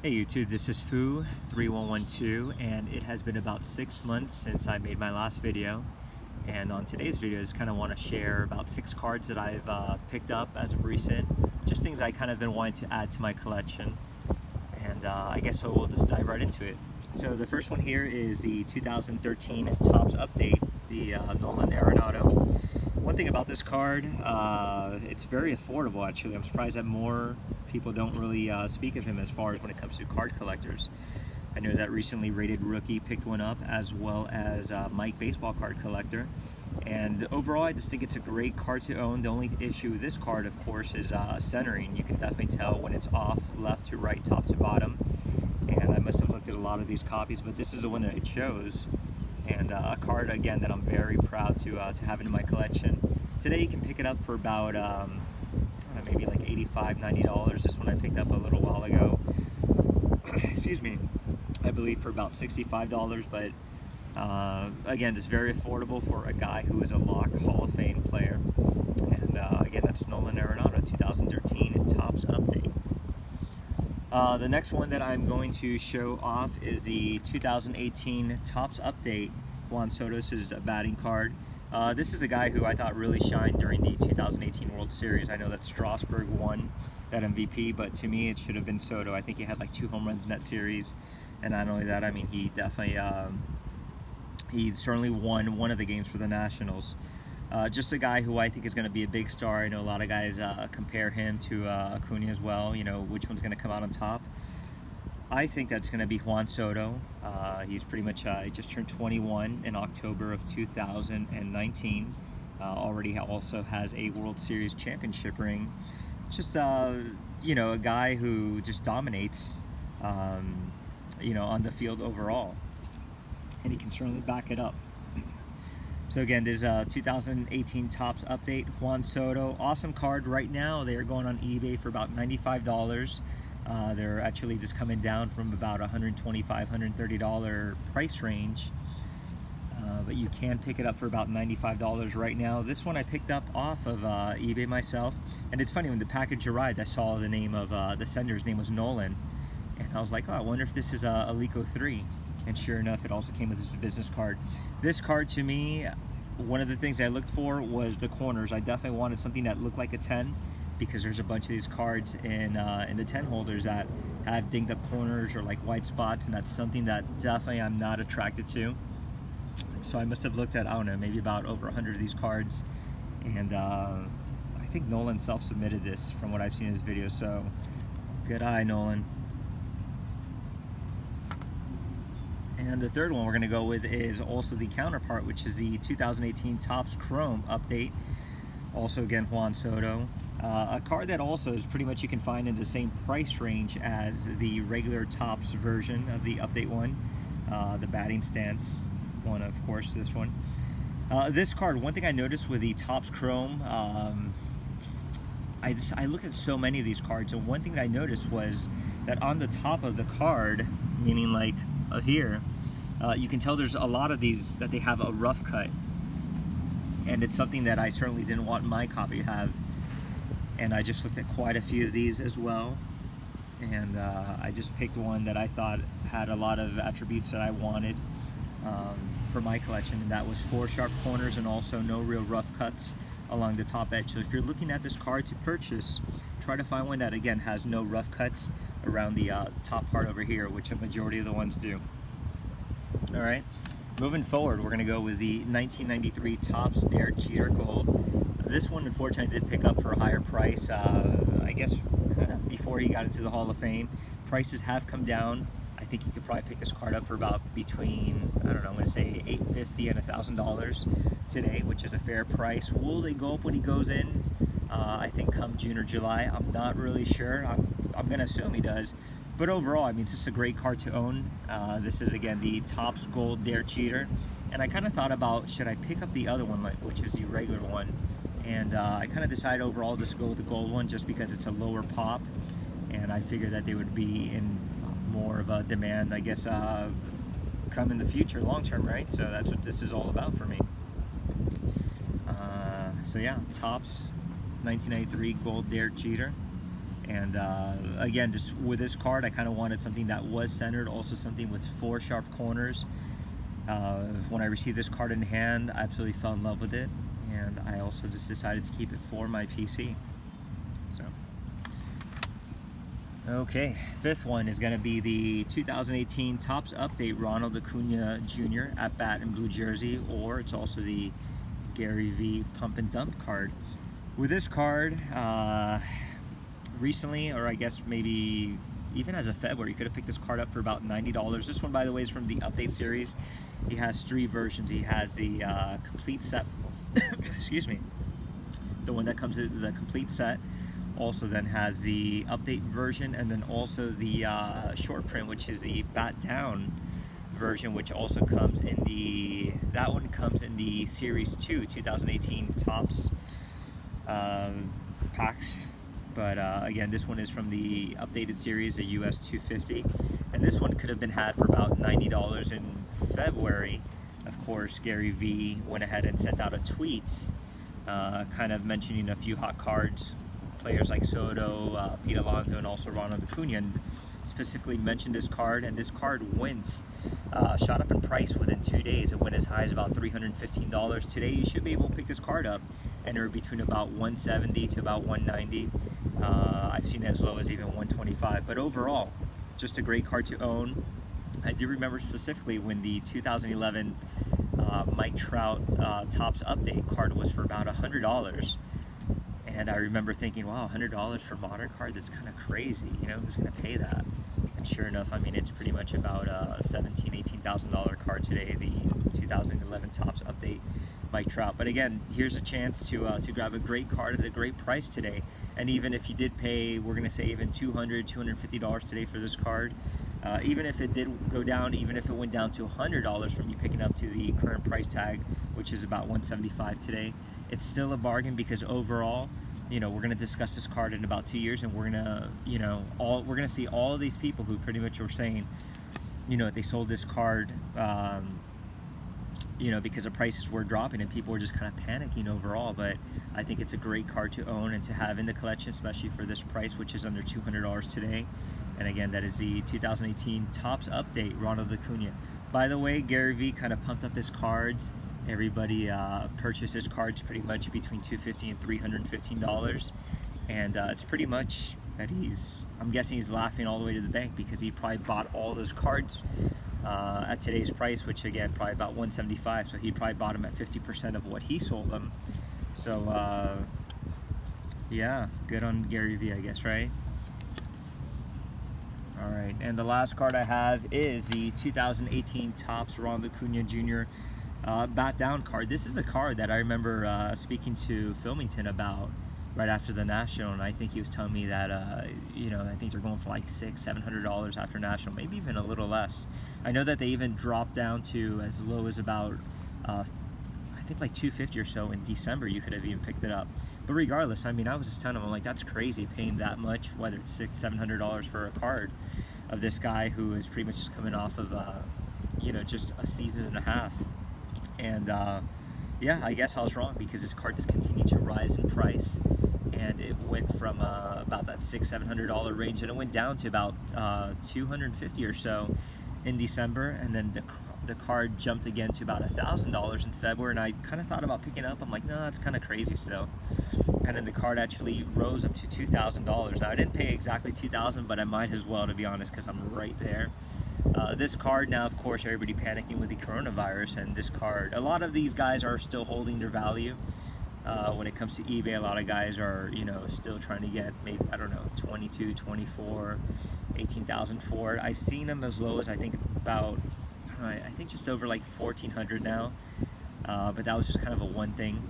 Hey YouTube, this is Foo3112 and it has been about 6 months since I made my last video, and on today's video I just kind of want to share about 6 cards that I've picked up as of recent, just things I kind of been wanting to add to my collection, and I guess so we'll just dive right into it. So the first one here is the 2013 Topps Update, the Nolan Arenado. One thing about this card, it's very affordable actually. I'm surprised that more people don't really speak of him as far as when it comes to card collectors. I know that recently Rated Rookie picked one up, as well as Mike Baseball Card Collector. And overall, I just think it's a great card to own. The only issue with this card, of course, is centering. You can definitely tell when it's off, left to right, top to bottom. And I must have looked at a lot of these copies, but this is the one that it chose. And a card, again, that I'm very proud to have in my collection. Today you can pick it up for about maybe like $85, $90. This one I picked up a little while ago. Excuse me. I believe for about $65, but again, just very affordable for a guy who is a lock Hall of Fame player. And again, that's Nolan Arenado, 2013 Topps Update. The next one that I'm going to show off is the 2018 Topps Update. Juan Soto's batting card. This is a guy who I thought really shined during the 2018 World Series. I know that Strasburg won that MVP, but to me it should have been Soto. I think he had like 2 home runs in that series, and not only that, I mean, he definitely he certainly won one of the games for the Nationals. Just a guy who I think is going to be a big star. I know a lot of guys compare him to Acuna as well. You know, which one's going to come out on top? I think that's going to be Juan Soto. He's pretty much, he just turned 21 in October of 2019. Already also has a World Series championship ring. Just, you know, a guy who just dominates, you know, on the field overall. And he can certainly back it up. So again, this 2018 Topps Update, Juan Soto. Awesome card. Right now, they are going on eBay for about $95. They're actually just coming down from about $125, $130 price range, but you can pick it up for about $95 right now. This one I picked up off of eBay myself, and it's funny, when the package arrived I saw the name of the sender's name was Nolan, and I was like, oh, I wonder if this is a Alico 3, and sure enough it also came with this business card. This card, to me, one of the things I looked for was the corners. I definitely wanted something that looked like a 10, because there's a bunch of these cards in the 10 holders that have dinged up corners or like white spots, and that's something that definitely I'm not attracted to. So I must have looked at, I don't know, maybe about over 100 of these cards, and I think Nolan self-submitted this from what I've seen in his video, so good eye, Nolan. And the third one we're going to go with is also the counterpart, which is the 2018 Topps Chrome Update. Also, again, Juan Soto. A card that also is pretty much you can find in the same price range as the regular Topps version of the Update one. The batting stance one, of course, this one. This card, one thing I noticed with the Topps Chrome, I looked at so many of these cards, and one thing that I noticed was that on the top of the card, meaning like here, you can tell there's a lot of these that they have a rough cut. And it's something that I certainly didn't want my copy to have. And I just looked at quite a few of these as well. And I just picked one that I thought had a lot of attributes that I wanted for my collection. And that was 4 sharp corners and also no real rough cuts along the top edge. So if you're looking at this card to purchase, try to find one that, again, has no rough cuts around the top part over here, which a majority of the ones do. All right. Moving forward, we're going to go with the 1993 Topps Derek Jeter Gold. This one, unfortunately, I did pick up for a higher price. I guess kind of before he got into the Hall of Fame. Prices have come down. I think you could probably pick this card up for about between, I don't know, I'm going to say $850 and $1,000 today, which is a fair price. Will they go up when he goes in? I think come June or July. I'm not really sure. I'm going to assume he does. But overall, I mean, it's just a great card to own. This is, again, the Topps Gold Derek Jeter. And I kind of thought about, should I pick up the other one, which is the regular one? And I kind of decided overall just to go with the gold one, just because it's a lower pop. And I figured that they would be in more of a demand, I guess, come in the future, long term, right? So that's what this is all about for me. So yeah, Topps 1993 Gold Derek Jeter. And again, just with this card, I kind of wanted something that was centered, also something with 4 sharp corners. When I received this card in hand, I absolutely fell in love with it, and I also just decided to keep it for my PC. So, okay, fifth one is going to be the 2018 Topps Update Ronald Acuna Jr. at bat in blue jersey, or it's also the Gary V Pump and Dump card. With this card, recently, or I guess maybe even as of February, you could have picked this card up for about $90. This one, by the way, is from the Update series. He has 3 versions. He has the complete set, excuse me, the one that comes in the complete set. Also then has the update version, and then also the short print, which is the bat down version, which also comes in the, that one comes in the Series 2 2018 Topps packs. But again, this one is from the updated series, a US 250, and this one could have been had for about $90 in February. Of course, Gary V went ahead and sent out a tweet kind of mentioning a few hot cards, players like Soto, Pete Alonso, and also Ronald Acuna, and specifically mentioned this card, and this card went, shot up in price within 2 days. It went as high as about $315. Today, you should be able to pick this card up anywhere between about $170 to about $190. I've seen it as low as even $125, but overall, just a great card to own. I do remember specifically when the 2011 Mike Trout Topps Update card was for about $100. And I remember thinking, wow, $100 for a modern card, that's kind of crazy, you know, who's going to pay that? And sure enough, I mean, it's pretty much about a $17,000, $18,000 card today, the 2011 Topps Update Mike Trout. But again, here's a chance to grab a great card at a great price today. And even if you did pay, we're going to say even $200, $250 today for this card, even if it did go down, even if it went down to $100 from you picking up to the current price tag, which is about $175 today, it's still a bargain, because overall, you know, we're going to discuss this card in about 2 years, and we're going to, you know, we're going to see all of these people who pretty much were saying, you know, they sold this card, you know, because the prices were dropping and people were just kind of panicking overall. But I think it's a great card to own and to have in the collection, especially for this price, which is under $200 today. And again, that is the 2018 Topps Update Ronald Acuna. By the way, Gary V kind of pumped up his cards. Everybody purchased his cards pretty much between $250 and $315, and it's pretty much that I'm guessing he's laughing all the way to the bank, because he probably bought all those cards at today's price, which again probably about $175. So he probably bought them at 50% of what he sold them. So yeah, good on Gary V, I guess, right? All right, and the last card I have is the 2018 Topps Ronald Acuna Jr. Bat down card. This is a card that I remember speaking to Filmington about right after the National, and I think he was telling me that you know, I think they're going for like $600–700 after National, maybe even a little less. I know that they even dropped down to as low as about I think like $250 or so in December. You could have even picked it up. But regardless, I mean, I was just telling him, I'm like, that's crazy paying that much, whether it's $600–700 for a card of this guy who is pretty much just coming off of you know, just a season and a half. And yeah, I guess I was wrong, because this card just continued to rise in price, and it went from about that $600–700 range, and it went down to about $250 or so in December, and then the card jumped again to about $1,000 in February. And I kind of thought about picking it up. I'm like, no, that's kind of crazy still. And then the card actually rose up to $2,000. Now, I didn't pay exactly $2,000, but I might as well, to be honest, because I'm right there. This card now, of course, everybody panicking with the coronavirus, and this card, a lot of these guys are still holding their value. When it comes to eBay, a lot of guys are, you know, still trying to get maybe, I don't know, 22, 24, 18,000 for it. I've seen them as low as, I think, about, I think just over like 1,400 now. But that was just kind of a one thing,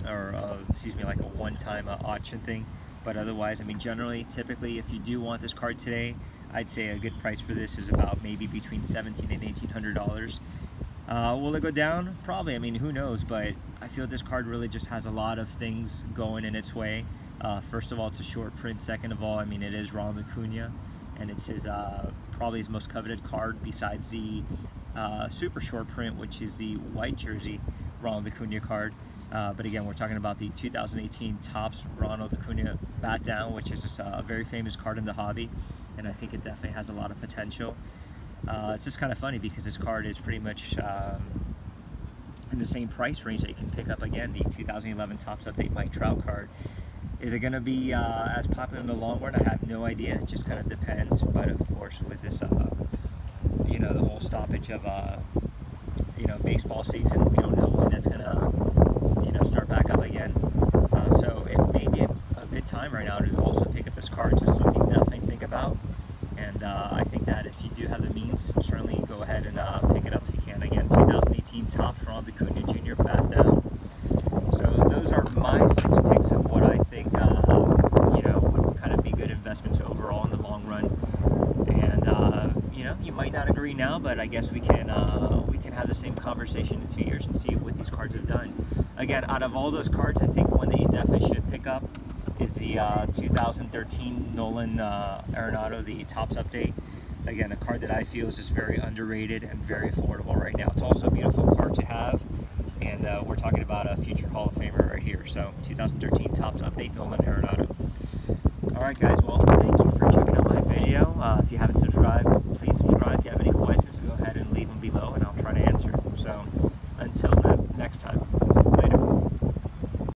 or excuse me, like a one-time auction thing. But otherwise, I mean, generally, typically, if you do want this card today, I'd say a good price for this is about maybe between $1,700 and $1,800. Will it go down? Probably. I mean, who knows? But I feel this card really just has a lot of things going in its way. First of all, it's a short print. Second of all, I mean, it is Ronald Acuna, and it's his probably his most coveted card besides the super short print, which is the white jersey Ronald Acuna card. But again, we're talking about the 2018 Topps Ronald Acuna Bat Down, which is just a very famous card in the hobby, and I think it definitely has a lot of potential. It's just kind of funny because this card is pretty much in the same price range that you can pick up again, the 2011 Topps Update Mike Trout card. Is it going to be as popular in the long run? I have no idea. It just kind of depends. But of course, with this, you know, the whole stoppage of, you know, baseball season, we don't know when that's going to, you know, start back up again. So it may be a good time right now to also pick up this card. Just something to definitely think about. And I think that if you do have the means, certainly go ahead and pick it up if you can. Again, 2018 Topps Ronald Acuna Jr. Bat Down. So those are my 6 picks of what I think, you know, would kind of be good investments overall in the long run. And you know, you might not agree now, but I guess we can have the same conversation in 2 years and see what these cards have done. Again, out of all those cards, I think one that you definitely should pick up is the 2013 Nolan Arenado, the Topps Update. Again, a card that I feel is just very underrated and very affordable right now. It's also a beautiful card to have, and we're talking about a future Hall of Famer right here. So 2013 Topps Update Nolan Arenado. Alright guys, well, thank you for checking out my video. If you haven't subscribed,